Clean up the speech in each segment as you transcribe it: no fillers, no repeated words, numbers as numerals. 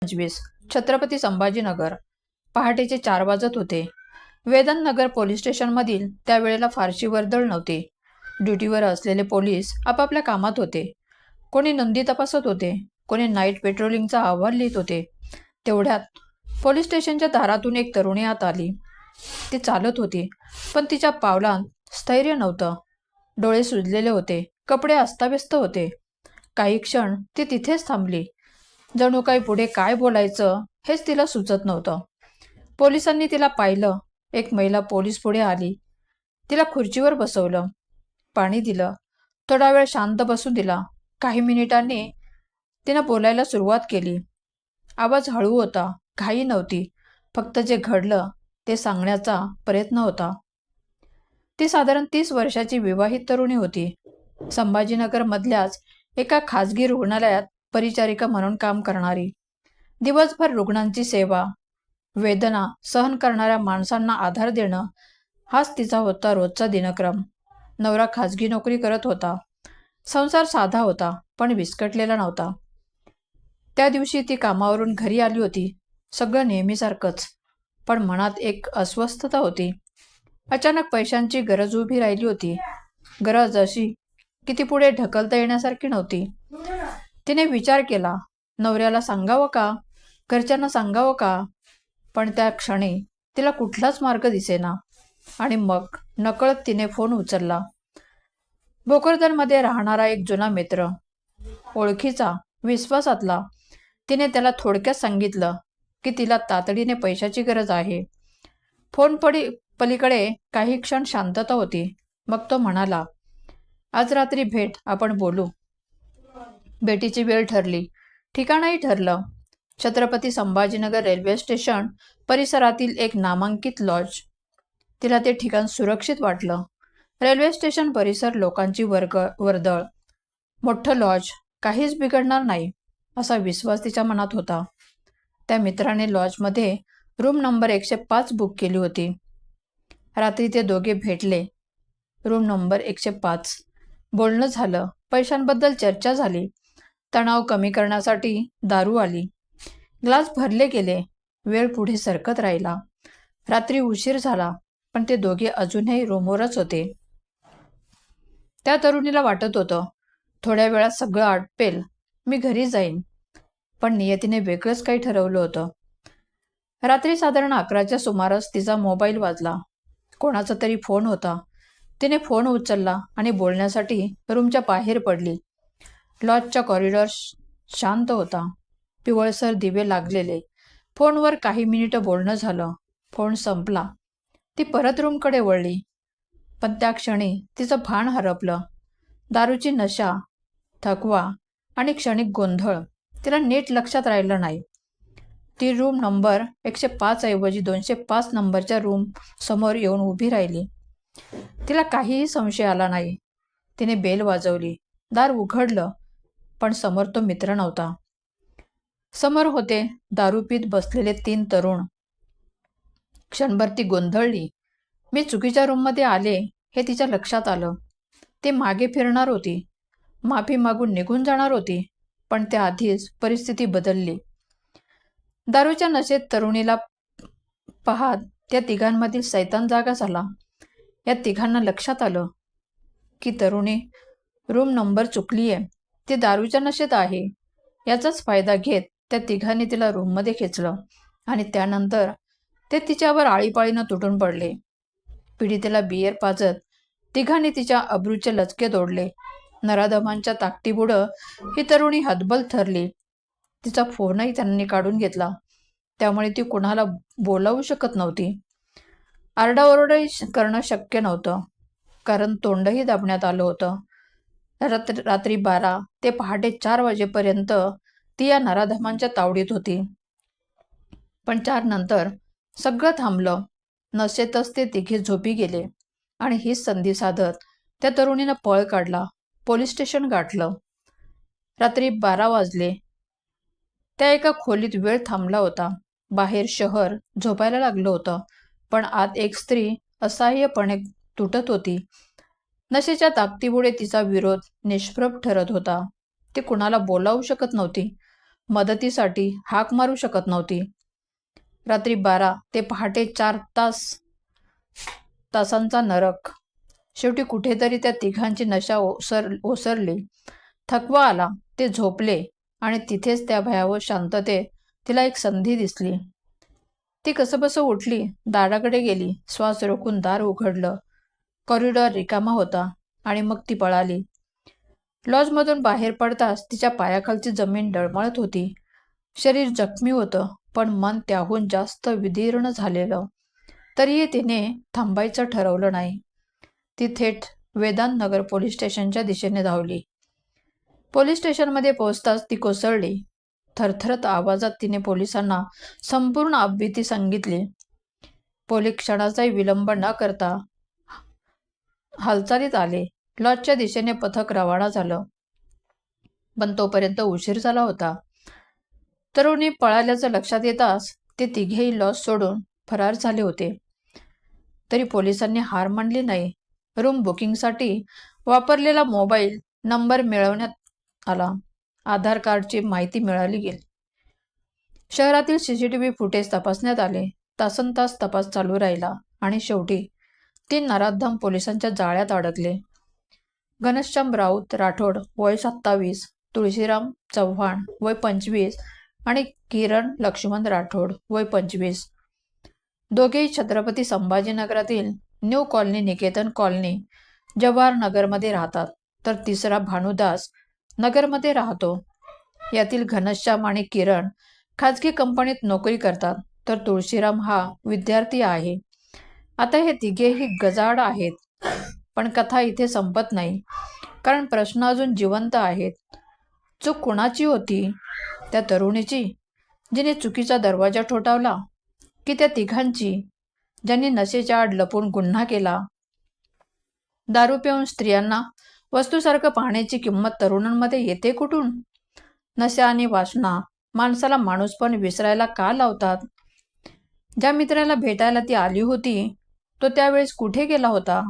25 छत्रपती संभाजीनगर. पहाटेचे 4 वाजत होते. वेदन नगर पोलीस स्टेशनमधील त्यावेळेला फारशी वर्दळ नव्हती. ड्युटीवर असलेले पोलीस आपापल्या कामात होते. कोणी नोंदी तपासत होते, कोणी नाईट पेट्रोलिंगचा अहवाल लिहित होते. तेवढ्यात पोलीस स्टेशनच्या दारातून एक तरुणी आत आली. ती चालत होती, पण तिच्या पावलांत स्थैर्य नव्हतं. डोळे सुजलेले होते, कपडे अस्ताव्यस्त होते. काही क्षण ती तिथेच थांबली. जणू काही पुढे काय बोलायचं हेच तिला सुचत नव्हतं. पोलिसांनी तिला पाहिलं. एक महिला पोलीस पुढे आली. तिला खुर्चीवर बसवलं, पाणी दिलं, थोडा वेळ शांत बसू दिला. काही मिनिटांनी तिनं बोलायला सुरुवात केली. आवाज हळू होता, घाई नव्हती, फक्त जे घडलं ते सांगण्याचा प्रयत्न होता. ती साधारण 30 वर्षाची विवाहित तरुणी होती. संभाजीनगरमधल्याच एका खाजगी रुग्णालयात परिचारिका म्हणून काम करणारी. दिवसभर रुग्णांची सेवा, वेदना सहन करणाऱ्या माणसांना आधार देणं हाच तिचा होता रोजचा दिनक्रम. नवरा खाजगी नोकरी करत होता. संसार साधा होता, पण विस्कटलेला नव्हता. त्या दिवशी ती कामावरून घरी आली होती. सगळं नेहमीसारखंच, पण मनात एक अस्वस्थता होती. अचानक पैशांची गरज उभी राहिली होती. गरज अशी की ती पुढे ढकलता येण्यासारखी नव्हती. तिने विचार केला, नवऱ्याला सांगावं का, घरच्यांना सांगावं का, पण त्या क्षणी तिला कुठलाच मार्ग दिसेना. आणि मग नकळत तिने फोन उचलला. भोकरदनमध्ये राहणारा एक जुना मित्र, ओळखीचा, विश्वासातला. तिने त्याला थोडक्यात सांगितलं की तिला तातडीने पैशाची गरज आहे. फोन पलीकडे काही क्षण शांतता होती. मग तो म्हणाला, आज रात्री भेट, आपण बोलू. भेटीची वेळ ठरली, ठिकाणही ठरलं. छत्रपती संभाजीनगर रेल्वे स्टेशन परिसरातील एक नामांकित लॉज. तिला ते ठिकाण सुरक्षित वाटलं. रेल्वे स्टेशन परिसर, लोकांची वर्दळ, मोठं लॉज, काहीच बिघडणार नाही असा विश्वास तिच्या मनात होता. त्या मित्राने लॉजमध्ये रूम नंबर 105 बुक केली होती. रात्री ते दोघे भेटले. Room number 105. बोलणं झालं, पैशांबद्दल चर्चा झाली, तणाव कमी करण्यासाठी दारू आली. ग्लास भरले गेले. वेळ पुढे सरकत राहिला. रात्री उशीर झाला, पण ते दोघे अजूनही रूमवरच होते. त्या तरुणीला वाटत होतं, थोड्या वेळात सगळं आटपेल, मी घरी जाईन. पण नियतीने वेगळंच काही ठरवलं होतं. रात्री साधारण 11च्या सुमारास तिचा मोबाईल वाजला. कोणाचा तरी फोन होता. तिने फोन उचलला आणि बोलण्यासाठी रूमच्या बाहेर पडली. लॉजचा कॉरिडॉर शांत होता. पिवळसर दिवे लागलेले. फोनवर काही मिनिटं बोलणं झालं. फोन संपला. ती परत रूमकडे वळली, पण त्या क्षणी तिचं भान हरपलं. दारूची नशा, थकवा आणि क्षणिक गोंधळ तिला नीट लक्षात राहिलं नाही. ती रूम नंबर 105 ऐवजी 205 नंबरच्या रूम समोर येऊन उभी राहिली. तिला काहीही संशय आला नाही. तिने बेल वाजवली. दार उघडलं, पण समोर तो मित्र नव्हता. समोर होते दारू पीत बसलेले 3 तरुण. क्षणभर ती गोंधळली. मी चुकीच्या रूममध्ये आले हे तिच्या लक्षात आलं. ती मागे फिरणार होती, माफी मागून निघून जाणार होती, पण त्याआधीच परिस्थिती बदलली. दारूच्या नशेत तरुणीला पाहत त्या तिघांमधील सैतान जागा झाला. या तिघांना लक्षात आलं की तरुणी रूम नंबर चुकलीये, ती दारूच्या नशेत आहे. याचाच फायदा घेत त्या तिघांनी तिला रूममध्ये खेचलं आणि त्यानंतर ते तिच्यावर आळीपाळीनं तुटून पडले. पीडितेला बियर पाजत तिघांनी तिच्या अब्रूचे लचके तोडले. नराधमांच्या ताकदीपुढं ही तरुणी हतबल ठरली. तिचा फोनही त्यांनी काढून घेतला, त्यामुळे ती कुणाला बोलावू शकत नव्हती. आरडाओरडाही करणं शक्य नव्हतं, कारण तोंडही दाबण्यात आलं होतं. रात्री 12 ते पहाटे 4 वाजेपर्यंत ती या नराधमांच्या तावडीत होती. पण 4 नंतर सगळं थांबलं. नशेतच ते तिघे झोपी गेले आणि हीच संधी साधत त्या तरुणीनं पळ काढला. पोलीस स्टेशन गाठलं. रात्री 12 वाजले. त्या एका खोलीत वेळ थांबला होता. बाहेर शहर झोपायला लागलं होतं, पण आत एक स्त्री असहाय्यपणे तुटत होती. नशेच्या ताकदीपुढे तिचा विरोध निष्प्रभ ठरत होता. ती कुणाला बोलावू शकत नव्हती. मदतीसाठी हाक मारू शकत नव्हती. रात्री 12 ते पहाटे 4 तासांचा नरक. शेवटी कुठेतरी त्या तिघांची नशा ओसरली. थकवा आला. ते झोपले आणि तिथेच त्या भयावह शांततेत तिला एक संधी दिसली. ती कसंबसं उठली, दाराकडे गेली, श्वास रोखून दार उघडलं. कॉरिडॉर रिकामा होता आणि मग ती पळाली. लॉजमधून बाहेर पडताच तिच्या पायाखालची जमीन डळमळत होती. शरीर जखमी होतं, पण मन त्याहून जास्त विदीर्ण झालेलं. तरीही तिने थांबायचं ठरवलं नाही. ती थेट वेदांत नगर पोलीस स्टेशनच्या दिशेने धावली. पोलीस स्टेशनमध्ये पोहोचताच ती कोसळली. थरथरत आवाजात तिने पोलिसांना संपूर्ण अपभीती सांगितली. पोलीस क्षणाचाही विलंब न करता हालचालीत आले. लॉजच्या दिशेने पथक रवाना झालं, पण तोपर्यंत उशीर झाला होता. तरुणी पळाल्याचं लक्षात येताच ते तिघेही लॉज सोडून फरार झाले होते. तरी पोलिसांनी हार मानली नाही. रूम बुकिंगसाठी वापरलेला मोबाईल नंबर मिळवण्यात आला. आधार कार्डची माहिती मिळाली गेली. शहरातील CCTV फुटेज तपासण्यात आले. तासनतास तपास चालू राहिला आणि शेवटी 3 नराधम पोलिसांच्या जाळ्यात अडकले. घनश्याम राऊत राठोड वय 27, तुळशीराम चव्हाण वय 25 आणि किरण लक्ष्मण राठोड वय 25. दोघेही छत्रपती संभाजीनगरातील new colony Niketan colony Jawahar नगरमध्ये राहतात. तर तिसरा भानुदास नगरमध्ये राहतो. यातील घनश्याम आणि किरण खाजगी कंपनीत नोकरी करतात, तर तुळशीराम हा विद्यार्थी आहे. आता हे तिघेही गजाआड आहेत. पण कथा इथे संपत नाही, कारण प्रश्न अजून जिवंत आहेत. चूक कुणाची होती? त्या तरुणीची, जिने चुकीचा दरवाजा ठोठावला, की त्या तिघांची, ज्यांनी नशेच्या आड लपून गुन्हा केला? दारू पिऊन स्त्रियांना वस्तूसारखं पाहण्याची किंमत तरुणांमध्ये येते कुठून? नशा आणि वासना माणसाला माणूसपण विसरायला का लावतात? ज्या मित्राला भेटायला ती आली होती, तो त्यावेळेस कुठे गेला होता?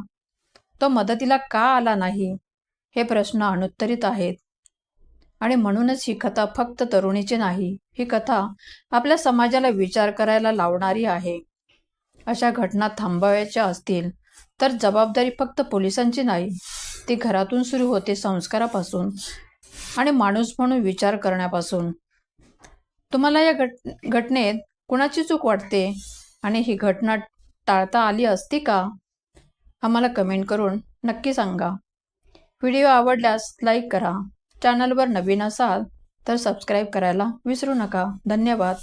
तो मदतीला का आला नाही? हे प्रश्न अनुत्तरित आहेत. आणि म्हणूनच ही कथा फक्त तरुणीची नाही. ही कथा आपल्या समाजाला विचार करायला लावणारी आहे. अशा घटना थांबवायच्या असतील तर जबाबदारी फक्त पोलिसांची नाही, ती घरातून सुरू होते, संस्कारापासून आणि माणूस म्हणून विचार करण्यापासून. तुम्हाला या घटनेत कुणाची चूक वाटते आणि ही घटना टाळता आली असती का? आम्हाला कमेंट करून नक्की सांगा. व्हिडिओ आवडल्यास लाईक करा. चॅनलवर नवीन असाल तर सबस्क्राईब करायला विसरू नका. धन्यवाद.